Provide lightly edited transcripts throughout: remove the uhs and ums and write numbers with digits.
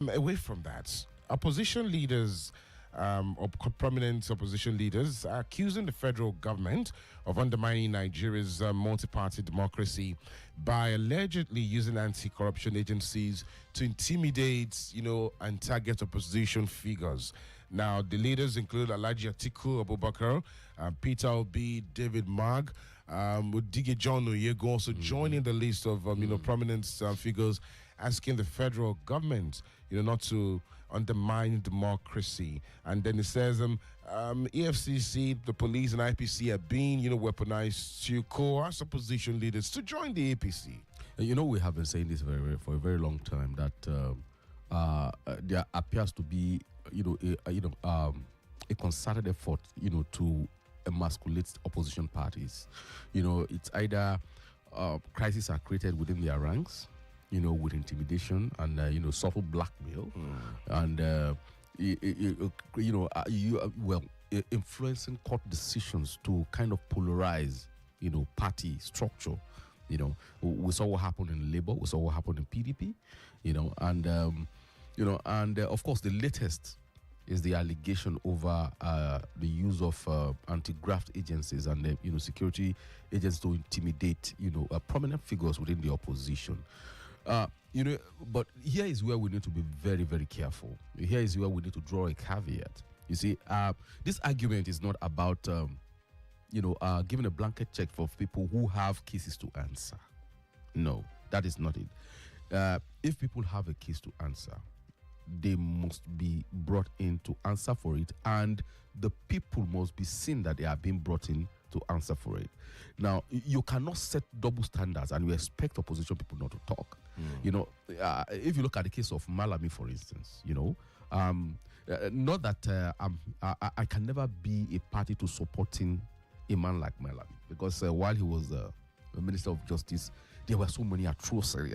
Away from that, opposition leaders or prominent opposition leaders are accusing the federal government of undermining Nigeria's multi-party democracy by allegedly using anti-corruption agencies to intimidate, and target opposition figures. Now, the leaders include Alhaji Atiku Abubakar, Peter Obi, David Mark, Dige John Oyego also joining the list of prominent figures asking the federal government not to undermine democracy. And then it says EFCC, the police and IPC are being weaponized to coerce opposition leaders to join the APC. We have been saying this for a very long time that there appears to be a concerted effort to emasculate opposition parties. It's either crises are created within their ranks, with intimidation and subtle blackmail, and influencing court decisions to kind of polarize party structure. We saw what happened in Labour, we saw what happened in PDP, and of course the latest is the allegation over the use of anti-graft agencies and security agents to intimidate prominent figures within the opposition. But here is where we need to be very, very careful. Here is where we need to draw a caveat. You see, this argument is not about giving a blanket check for people who have cases to answer. No, that is not it. If people have a case to answer, they must be brought in to answer for it, and the people must be seen that they are being brought in to answer for it. Now, you cannot set double standards and you expect opposition people not to talk. If you look at the case of Malami, for instance, not that I can never be a party to supporting a man like Malami, because while he was the Minister of Justice, there were so many atrocious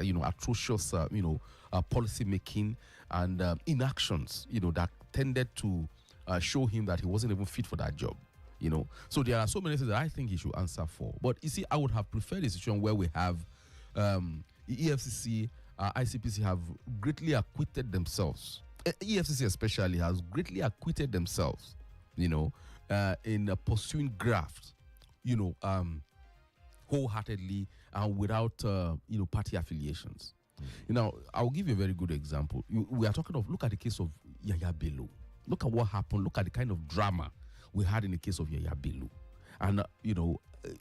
policy making and inactions, that tended to show him that he wasn't even fit for that job. So there are so many things that I think he should answer for. But you see, I would have preferred a situation where we have EFCC, ICPC have greatly acquitted themselves. EFCC especially has greatly acquitted themselves, in pursuing graft, wholeheartedly and without, party affiliations. I'll give you a very good example. We are talking of, look at the case of Yaya Bello. Look at what happened. Look at the kind of drama we had in the case of Yaya Bello. And,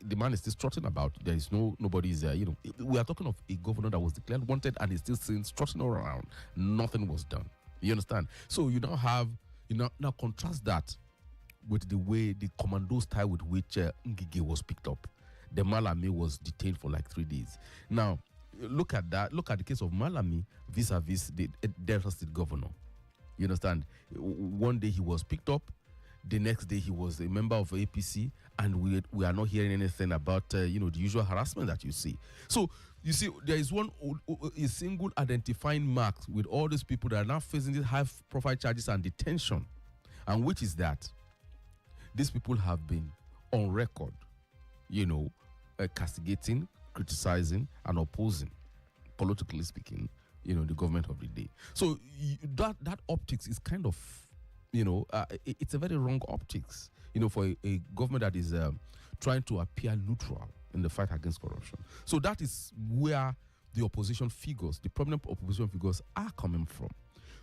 the man is still strutting about. There is nobody's there. We are talking of a governor that was declared wanted and is still seen strutting around. Nothing was done. You understand? So you now have, now contrast that with the way the commando style with which Ngige was picked up. The Malami was detained for like 3 days. Now, look at that. Look at the case of Malami vis-a-vis the Delta State governor. You understand? One day he was picked up. The next day he was a member of APC, and we are not hearing anything about the usual harassment that you see. So you see, there is a single identifying mark with all these people that are now facing these high-profile charges and detention, and which is that these people have been on record, castigating, criticizing, and opposing, politically speaking, the government of the day. So that optics is kind of, it's a very wrong optics, for a government that is trying to appear neutral in the fight against corruption. So that is where the opposition figures, the prominent opposition figures, are coming from.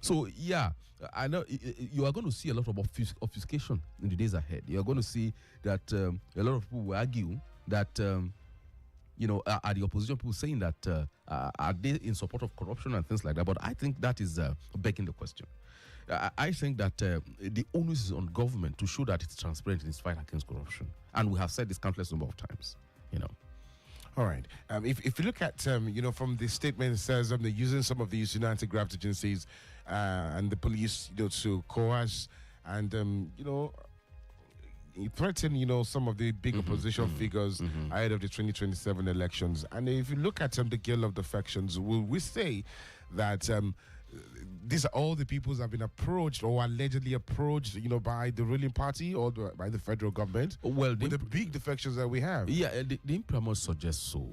So yeah, I know you are going to see a lot of obfuscation in the days ahead. You are going to see that a lot of people will argue that are the opposition people saying that are they in support of corruption and things like that? But I think that is begging the question. I think that the onus is on government to show that it's transparent in its fight against corruption, and we have said this countless number of times. All right. If you look at from the statement, it says they're using some of these anti-graft agencies and the police to coerce and threaten some of the big opposition figures ahead of the 2027 elections. And if you look at the Guild of Defections, will we say that these are all the people that have been approached or allegedly approached by the ruling party or by the federal government? Well, with the big defections that we have. Yeah, the imprimatur suggests so.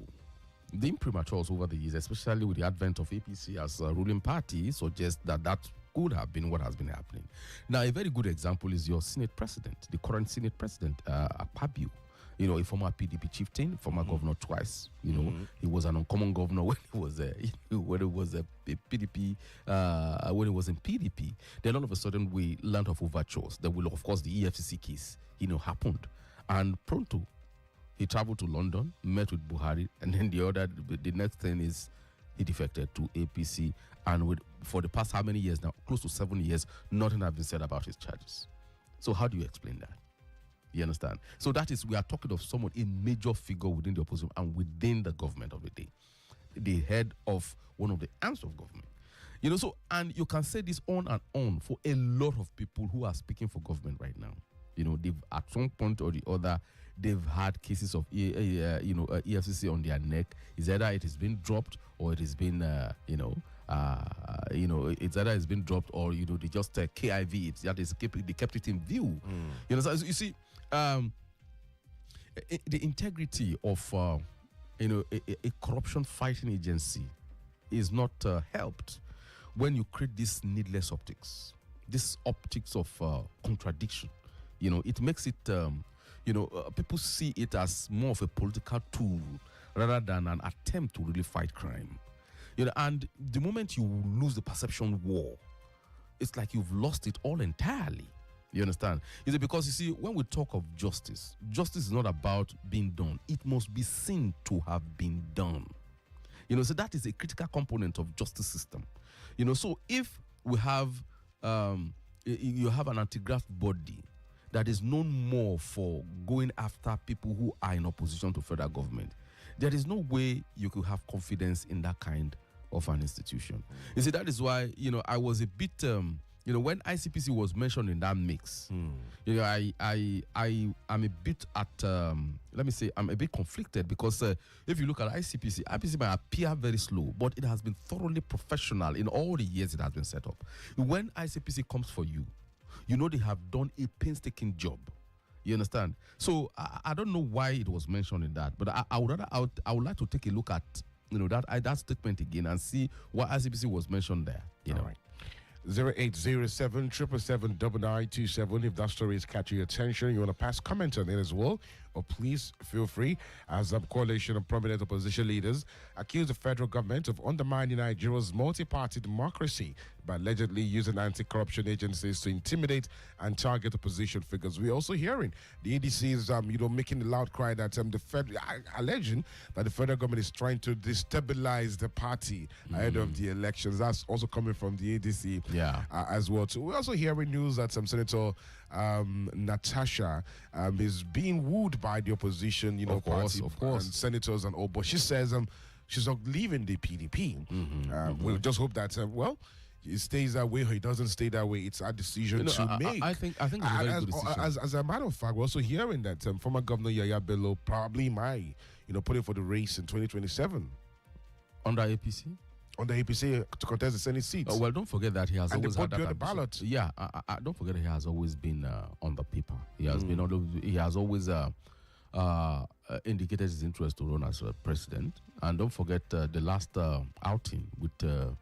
The imprimaturs over the years, especially with the advent of APC as a ruling party, suggest that that could have been what has been happening. Now, a very good example is your Senate president, the current Senate president, Akpabio. A former PDP chieftain, former governor twice. He was an uncommon governor when he was a PDP. When he was in PDP, then all of a sudden we learned of overtures. Then, of course, the EFCC case, happened, and pronto, he traveled to London, met with Buhari, and then the next thing is he defected to APC, and for the past how many years now, close to 7 years, nothing has been said about his charges. So how do you explain that? You understand? So that is, we are talking of someone, a major figure within the opposition and within the government of the day, the head of one of the arms of government. So, and you can say this on and on for a lot of people who are speaking for government right now. They've at some point or the other, they've had cases of EFCC on their neck. It's either it has been dropped or it has been it's either it's been dropped or they just KIV it. That is, they kept it in view. So you see, the integrity of a corruption fighting agency is not helped when you create this needless optics, this optics of contradiction. It makes it people see it as more of a political tool rather than an attempt to really fight crime. And the moment you lose the perception war, it's like you've lost it all entirely. You understand? Is it because, you see, when we talk of justice, justice is not about being done. It must be seen to have been done. So that is a critical component of justice system. So if we have, you have an anti-graft body that is known more for going after people who are in opposition to federal government, there is no way you could have confidence in that kind of an institution. You see, that is why, I was a bit, when ICPC was mentioned in that mix, I'm a bit I'm a bit conflicted because if you look at ICPC might appear very slow, but it has been thoroughly professional in all the years it has been set up. When ICPC comes for you, they have done a painstaking job. You understand? So I don't know why it was mentioned in that, but I would like to take a look at that statement again and see what ICPC was mentioned there. All right. 0807 777 9927. If that story is catching your attention, you want to pass comment on it as well, or please feel free. As a coalition of prominent opposition leaders accuse the federal government of undermining Nigeria's multi-party democracy by allegedly using anti-corruption agencies to intimidate and target opposition figures. We're also hearing the ADC is, making a loud cry that the federal, alleging that the federal government is trying to destabilize the party ahead of the elections. That's also coming from the ADC as well. So we're also hearing news that Senator Natasha is being wooed by the opposition, party, of course, and senators and all. But she says she's not leaving the PDP. We'll just hope that it stays that way or it doesn't stay that way. It's our decision to make. I think it's a very good decision. As a matter of fact, we're also hearing that former Governor Yaya Bello probably might, put in for the race in 2027 under APC. On the APC to contest the Senate seats. Well, don't forget that he has always had that the ballot. Yeah, don't forget that he has always been on the paper. He has been he has always indicated his interest to run as president. And don't forget the last outing with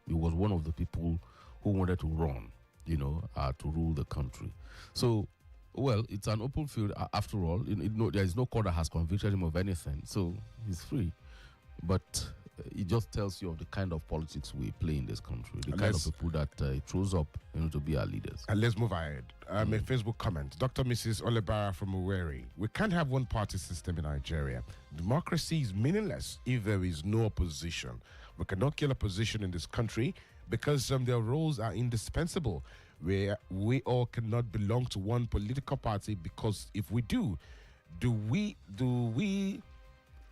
he was one of the people who wanted to run, to rule the country. So, well, it's an open field after all. There is no court that has convicted him of anything, so he's free. But it just tells you of the kind of politics we play in this country, the kind of people that it throws up to be our leaders. And let's move ahead. A Facebook comment. Dr. Mrs. Olebara from Uwerunonye. We can't have one party system in Nigeria. Democracy is meaningless if there is no opposition. We cannot kill opposition in this country because their roles are indispensable. We all cannot belong to one political party, because if we do we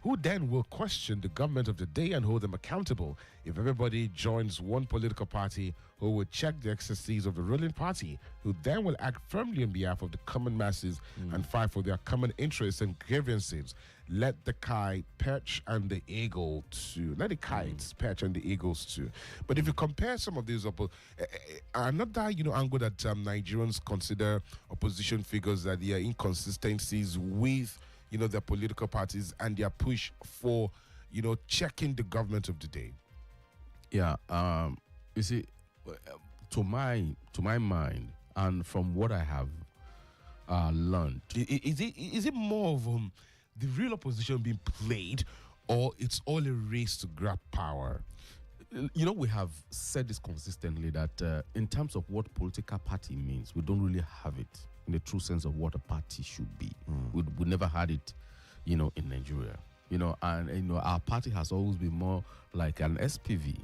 who then will question the government of the day and hold them accountable? If everybody joins one political party, who will check the excesses of the ruling party, who then will act firmly on behalf of the common masses and fight for their common interests and grievances. Let the kite perch and the eagle too. Let the kites perch and the eagles too. But if you compare some of these another angle that Nigerians consider opposition figures, that there are inconsistencies with their political parties and their push for checking the government of the day? Yeah, you see, to my mind, and from what I have learned, Is it more of the real opposition being played, or it's all a race to grab power? we have said this consistently that in terms of what political party means, we don't really have it in the true sense of what a party should be. We never had it, in Nigeria. And our party has always been more like an SPV,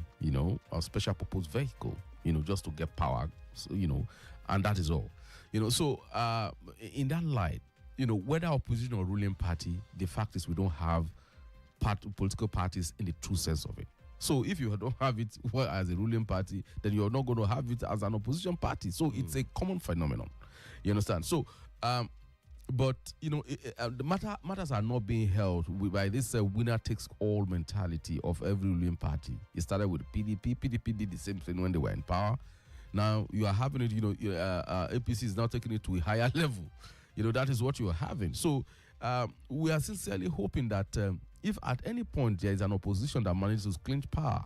a special purpose vehicle, just to get power, so, and that is all. So in that light, whether opposition or ruling party, the fact is we don't have political parties in the true sense of it. So if you don't have it as a ruling party, then you're not going to have it as an opposition party. So it's a common phenomenon. You understand? So, but the matters are not being held by this winner takes all mentality of every ruling party. It started with PDP. PDP did the same thing when they were in power. Now you are having it. APC is now taking it to a higher level. That is what you are having. So we are sincerely hoping that if at any point there is an opposition that manages to clinch power,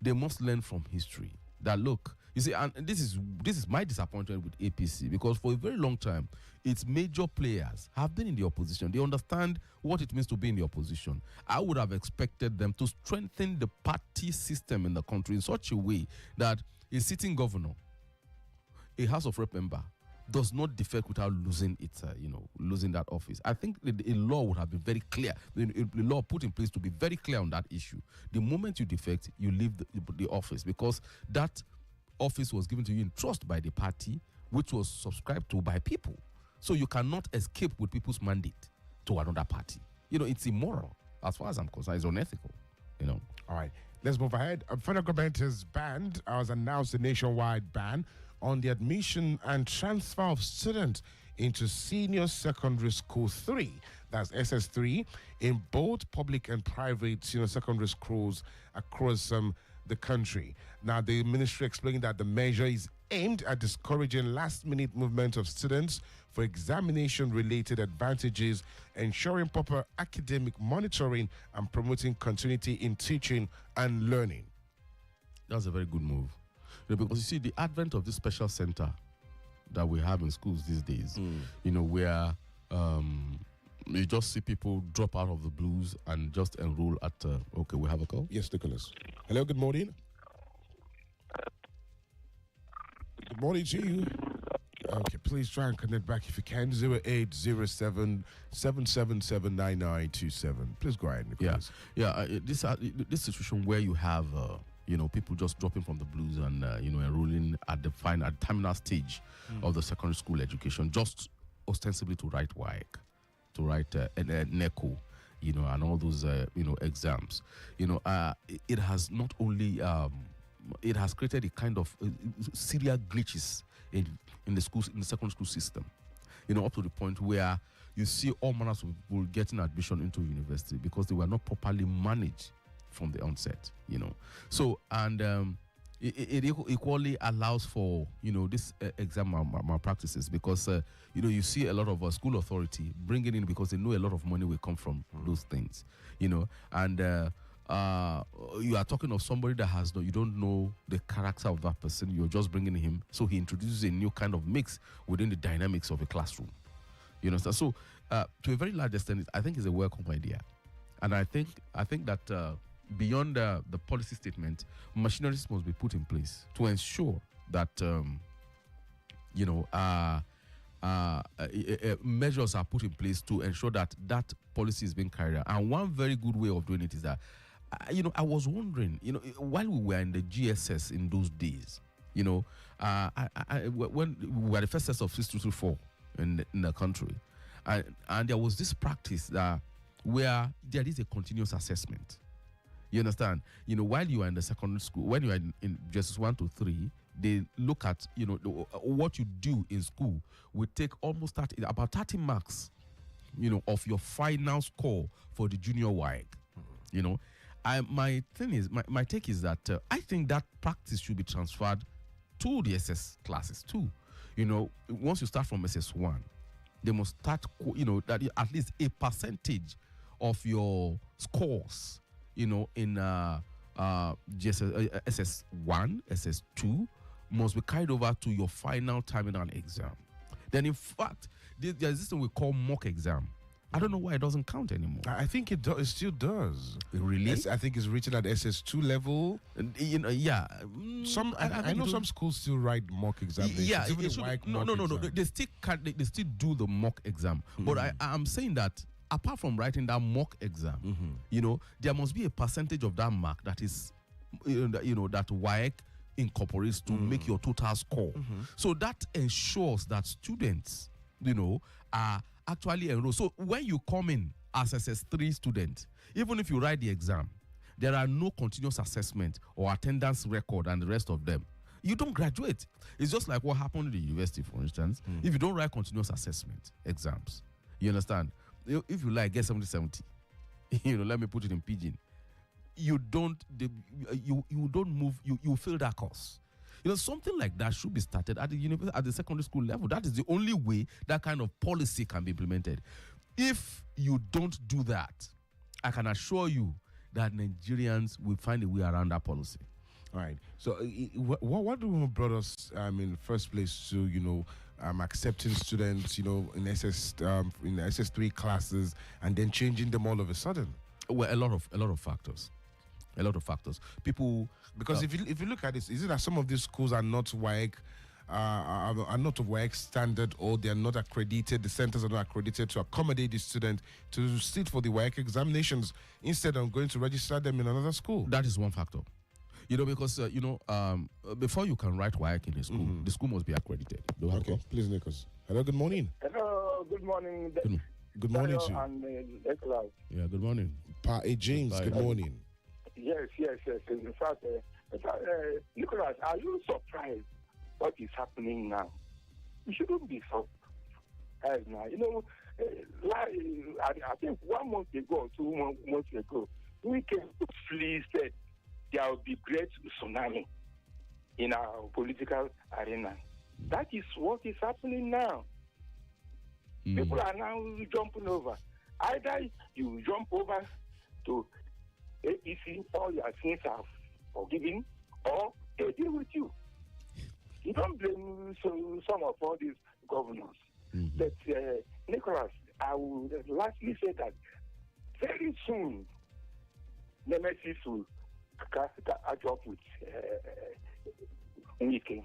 they must learn from history. That look, you see, and this is my disappointment with APC, because for a very long time, its major players have been in the opposition. They understand what it means to be in the opposition. I would have expected them to strengthen the party system in the country in such a way that a sitting governor, a House of Rep member, does not defect without losing its, losing that office. I think a law would have been very clear. The law put in place to be very clear on that issue. The moment you defect, you leave the office, because that office was given to you in trust by the party, which was subscribed to by people. So you cannot escape with people's mandate to another party. It's immoral. As far as I'm concerned, it's unethical. All right, let's move ahead. Federal government has announced a nationwide ban on the admission and transfer of students into senior secondary school 3, that's SS3, in both public and private senior secondary schools across the country. Now, the ministry explained that the measure is aimed at discouraging last-minute movement of students for examination-related advantages, ensuring proper academic monitoring, and promoting continuity in teaching and learning. That's a very good move. Because you see, the advent of this special center that we have in schools these days, where you just see people drop out of the blues and just enroll at, okay, we have a call? Yes, Nicholas. Hello, good morning. Good morning to you. Okay, please try and connect back if you can. 0807 777 9927. Please go ahead, Nicholas. This situation where you have people just dropping from the blues and enrolling at the terminal stage of the secondary school education, just ostensibly to write WAEC, to write NECO, and all those exams. It has not only it has created a kind of serious glitches in the schools, in the secondary school system. Up to the point where you see all manners of people getting admission into university because they were not properly managed from the onset. So, and it equally allows for this exam malpractices, because you see a lot of school authority bringing in, because they know a lot of money will come from those things. And you are talking of somebody that you don't know the character of that person. You're just bringing him, so he introduces a new kind of mix within the dynamics of a classroom. So to a very large extent, I think it's a welcome idea, and I think that beyond the policy statement, machineries must be put in place to ensure that measures are put in place to ensure that that policy is being carried out. And one very good way of doing it is that I was wondering, while we were in the GSS in those days, when we were the first set of 6224 in the country, and there was this practice that where there is a continuous assessment. You understand? While you are in the secondary school, when you are in GSS 1 to 3, they look at, what you do in school will take almost about 30 marks, of your final score for the junior WAEC. My take is that I think that practice should be transferred to the SS classes too. Once you start from SS1, they must start, that at least a percentage of your scores in SS1, SS2, must be carried over to your final terminal exam. Then, in fact, there's this thing we call mock exam. I don't know why it doesn't count anymore. I think it still does. Really? I think it's written at SS2 level. Yeah. I know some schools still write mock examinations. Yeah. No. They still do the mock exam. But I'm saying that apart from writing that mock exam, there must be a percentage of that mark that is, that WAEC incorporates to make your total score. So that ensures that students, are actually enrolled. So when you come in as SS3 student, even if you write the exam, there are no continuous assessment or attendance record and the rest of them. You don't graduate. It's just like what happened in the university, for instance. If you don't write continuous assessment exams, you understand? If you get 70-70, let me put it in pidgin. You don't move. You fail that course. Something like that should be started at the university, at the secondary school level. That is the only way that kind of policy can be implemented. If you don't do that, I can assure you that Nigerians will find a way around that policy. All right. So, what brought us in the first place to accepting students in in SS3 classes and then changing them all of a sudden? Well, a lot of factors. A lot of factors. People, because if you look at this, is it that some of these schools are not WAEC, are not of WAEC standard, or they are not accredited? The centers are not accredited to accommodate the student to sit for the WAEC examinations instead of going to register them in another school. That is one factor. Because before you can write WAEC in a school, the school must be accredited. Okay, please, Nicholas. Hello, good morning. Hello, good morning. Good morning to you. And Nicholas. Yeah, good morning. Pa James, good morning. Yes. In fact, Nicholas, are you surprised what is happening now? You shouldn't be surprised now. I think 1 month ago or 2 months ago, we came to flee said there will be great tsunami in our political arena. That is what is happening now. People are now jumping over. Either you jump over to APC, all your sins are forgiven, or they deal with you. You don't blame some of all these governors. But, Nicholas, I would lastly say that very soon, Nemesis will catch up with Nike.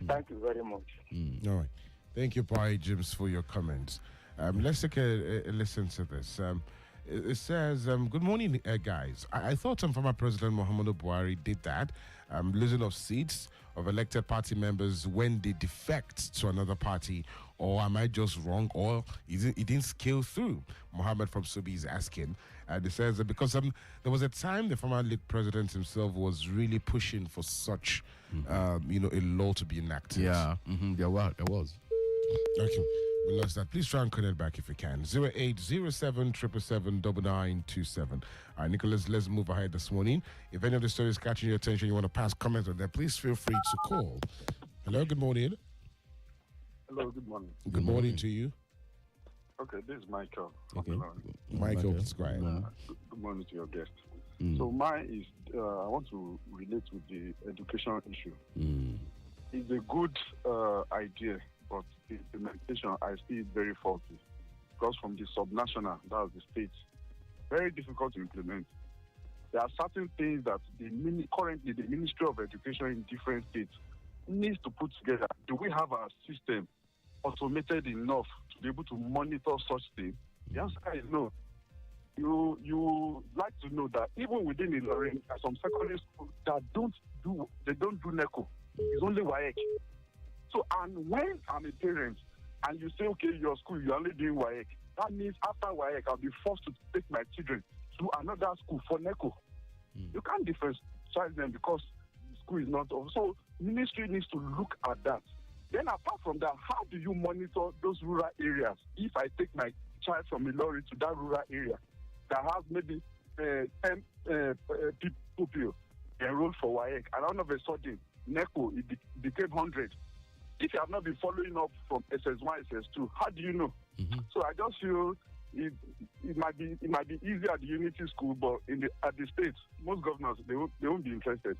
Thank you very much. All right. Thank you, Pa James, for your comments. Let's take a listen to this. It says, good morning, guys. I thought former President Muhammadu Buhari did that, losing of seats of elected party members when they defect to another party, or am I just wrong, or it didn't scale through? Mohammed from Subi is asking. It says that because there was a time the former league president himself was really pushing for such, a law to be enacted. Yeah, there was. Okay. We lost that. Please try and connect back if you can. 0807 777 All right, Nicholas, let's move ahead this morning. If any of the stories catching your attention, you want to pass comments on that, please feel free to call. Hello, good morning. Hello, good morning. Good morning to you. Okay, this is Michael. Okay. Michael, please go ahead. Good morning to your guest. So mine is, I want to relate with the education issue. It's a good idea, but the implementation, I see it very faulty. Because from the subnational, that's the state, very difficult to implement. There are certain things that currently the Ministry of Education in different states needs to put together. Do we have a system automated enough to be able to monitor such things? The answer is no. You like to know that even within Ilorin, there are some secondary schools that don't do NECO. It's only WAEC. So, and when I'm a parent and you say, okay, your school, you're only doing WAEC, that means after WAEC, I'll be forced to take my children to another school for NECO. You can't differentiate them because the school is not over. So, ministry needs to look at that. Then apart from that, how do you monitor those rural areas? If I take my child from Ilorin to that rural area that has maybe 10 people enrolled for WAEC, and all of a sudden, NECO, it became 100. If you have not been following up from SS1, SS2, how do you know? So I just feel it might be easy at the unity school, but at the states, most governors they won't be interested.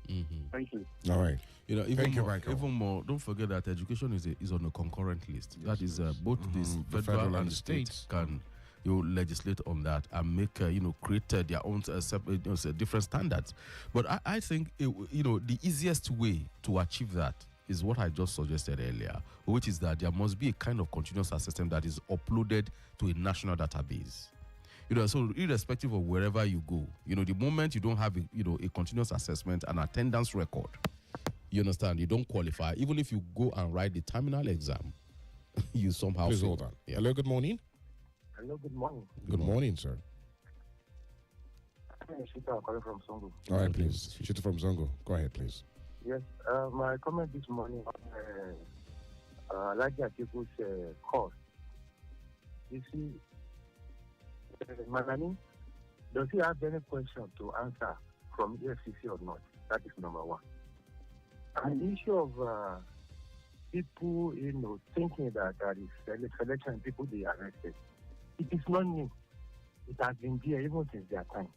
Thank you. All right. Even more, don't forget that education is on a concurrent list. That is both the federal and the states can legislate on that and make create their own separate, different standards. But I think the easiest way to achieve that is what I just suggested earlier, which is that there must be a kind of continuous assessment that is uploaded to a national database. So irrespective of wherever you go, the moment you don't have a continuous assessment and attendance record, you understand, you don't qualify. Even if you go and write the terminal exam, you somehow Please hold on. Yeah. Hello, good morning. Hello, good morning. Good morning, sir. I'm calling from Zongo. All right, please. Shita from Zongo. Go ahead, please. Yes, my comment this morning on like people's cost. You see, Manani, does he have any question to answer from EFCC or not? That is number one. And the issue of people, thinking that there is selection people they arrested, it is not new. It has been there even since their time.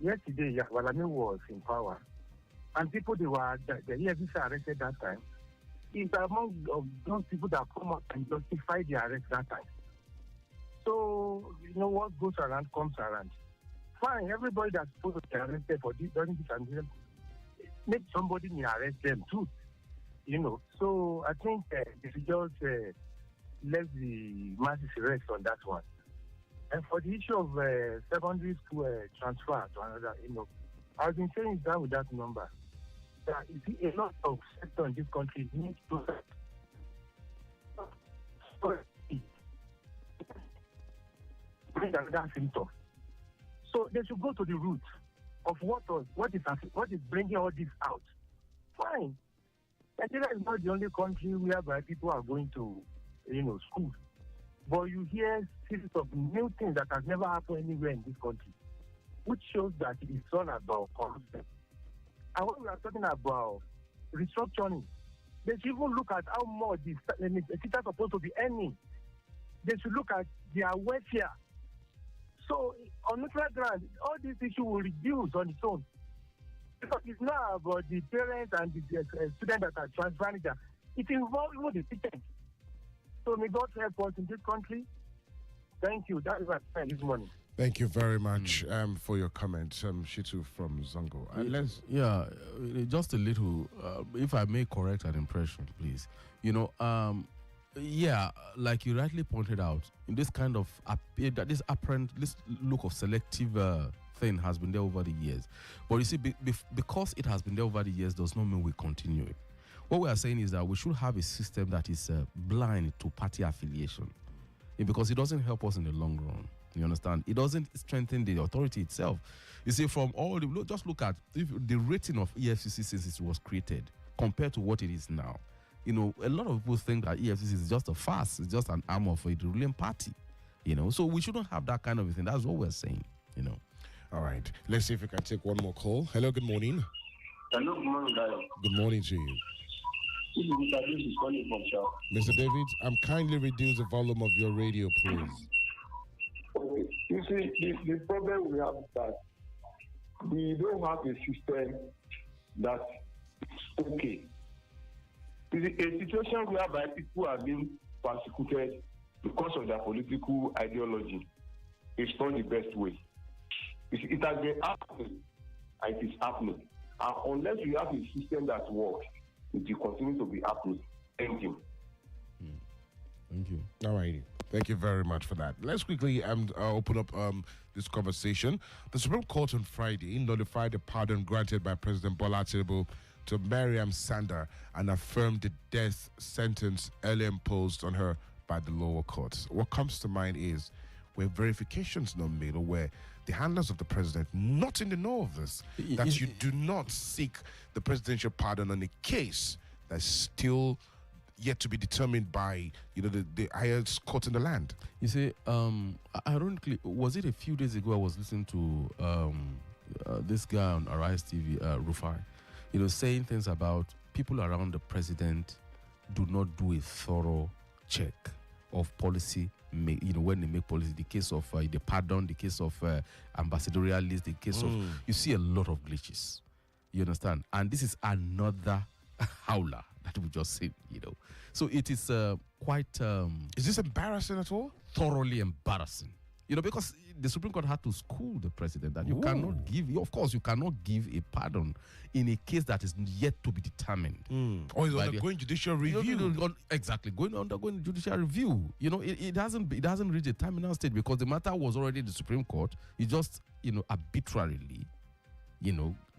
Yesterday, Walame was in power, and people the EFCC arrested that time is among of those people that come up and justify the arrest that time. So, what goes around comes around. Fine, everybody that's supposed to be arrested for this, during this and make somebody may arrest them too. So I think if you just let the masses rest on that one. And for the issue of secondary school transfer to another, I've been saying that with that number. That you see a lot of sector in this country need to bring another symptom. So they should go to the root of what is bringing all this out. Fine. Nigeria is not the only country whereby people are going to, school. But you hear series of new things that has never happened anywhere in this country, which shows that it's all about corruption. And when we are talking about restructuring, they should even look at how much the teachers are supposed to be earning. They should look at their welfare. So on neutral ground, all these issues will reduce on its own. Because it's not about the parents and the students that are transferring them. It involves even the teachers. So may God help us in this country. Thank you. That is what I said this morning. Thank you very much for your comments, Shitu from Zongo. Just a little, if I may correct an impression, please. Like you rightly pointed out, in this kind of this look of selective thing has been there over the years. But you see, because it has been there over the years does not mean we continue it. What we are saying is that we should have a system that is blind to party affiliation, because it doesn't help us in the long run. You understand? It doesn't strengthen the authority itself. You see, from all just look at the rating of EFCC since it was created compared to what it is now. A lot of people think that EFCC is just a farce, it's just an arm of a ruling party. So we shouldn't have that kind of a thing. That's what we're saying. All right. Let's see if we can take one more call. Hello, good morning. Hello, good morning, Dayo. Good morning to you. This is Mr. David calling from Shell. Mr. David, kindly reduce the volume of your radio, please. Okay. You see, the problem we have is that we don't have a system that's okay. It's a situation whereby people are being persecuted because of their political ideology. It's not the best way. It has been happening, and it is happening. And unless you have a system that works, it will continue to be happening. Thank you. Thank you. All righty. Thank you very much for that. Let's quickly open up this conversation. The Supreme Court on Friday notified the pardon granted by President Bola Tinubu to Mariam Sanda and affirmed the death sentence earlier imposed on her by the lower courts. What comes to mind is where verifications not made, or where the handlers of the president not in the know of this, that you do not seek the presidential pardon on a case that's still yet to be determined by the highest court in the land. You see, ironically, was it a few days ago I was listening to this guy on Arise TV, Reveiw, saying things about people around the president do not do a thorough check of policy when they make policy, the case of the pardon, the case of ambassadorial list, the case of, you see a lot of glitches. You understand? And this is another howler that we just said, So it is quite... is this embarrassing at all? Thoroughly embarrassing. Because the Supreme Court had to school the president that you cannot give, of course, you cannot give a pardon in a case that is yet to be determined. Or is undergoing judicial review. Exactly, undergoing judicial review. It hasn't reached a terminal stage because the matter was already in the Supreme Court. You just, arbitrarily,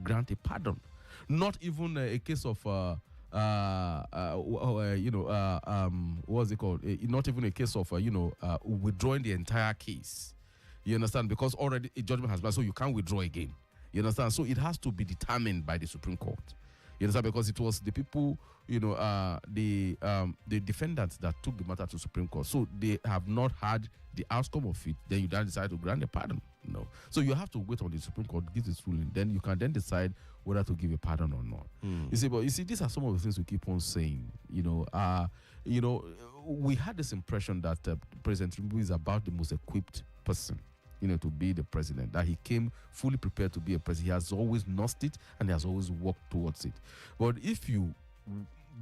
grant a pardon. Not even a case of what's it called? Not even a case of withdrawing the entire case. You understand? Because already a judgment has been, so you can't withdraw again. You understand? So it has to be determined by the Supreme Court. You understand? Because it was the people, the defendants that took the matter to the Supreme Court. So they have not had the outcome of it. Then you then decide to grant a pardon. No. So you have to wait on the Supreme Court to give its ruling. Then you can then decide whether to give a pardon or not. You see, these are some of the things we keep on saying. We had this impression that President Tinubu is about the most equipped person, to be the president. That he came fully prepared to be a president. He has always nursed it and he has always worked towards it. But if you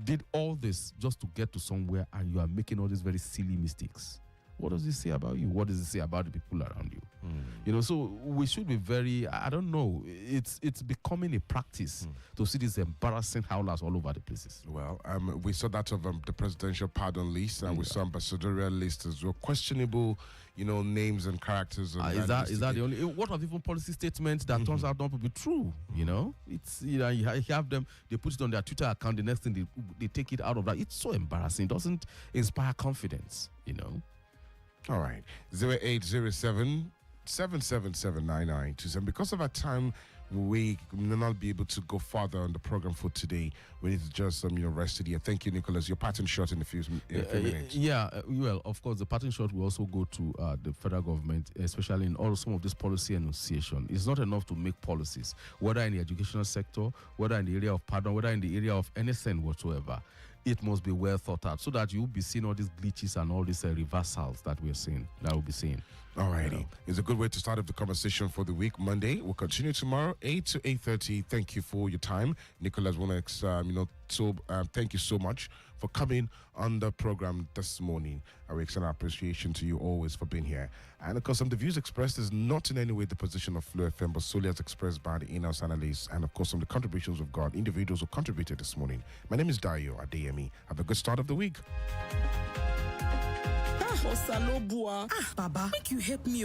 did all this just to get to somewhere and you are making all these very silly mistakes, what does it say about you? What does it say about the people around you? So we should be very, I don't know, it's becoming a practice to see these embarrassing howlers all over the places. Well, we saw that of the presidential pardon list, and we saw ambassadorial list as well. Questionable, names and characters. Is that the only? What of even policy statements that turns out not to be true? It's you have them. They put it on their Twitter account. The next thing they take it out of that. It's so embarrassing. It doesn't inspire confidence. All right, 0807 7779927. Because of our time, we will not be able to go further on the program for today. We need to just rest it here. Thank you, Nicholas. Your pattern shot in a few minutes. Well, of course, the pattern shot will also go to the federal government, especially in all some of this policy enunciation. It's not enough to make policies, whether in the educational sector, whether in the area of pardon, whether in the area of anything whatsoever. It must be well thought out so that you'll be seeing all these glitches and all these reversals that we're seeing, that we'll be seeing. All righty. It's a good way to start off the conversation for the week. Monday, we'll continue tomorrow, 8 to 8:30. Thank you for your time. Nicholas Wonex, thank you so much for coming on the program this morning. I extend our appreciation to you always for being here. And of course, the views expressed is not in any way the position of FlowFM, but solely as expressed by the in-house analysts and of course the contributions of God, individuals who contributed this morning. My name is Adedayo, Adeyemi. Have a good start of the week. Baba, make you help me.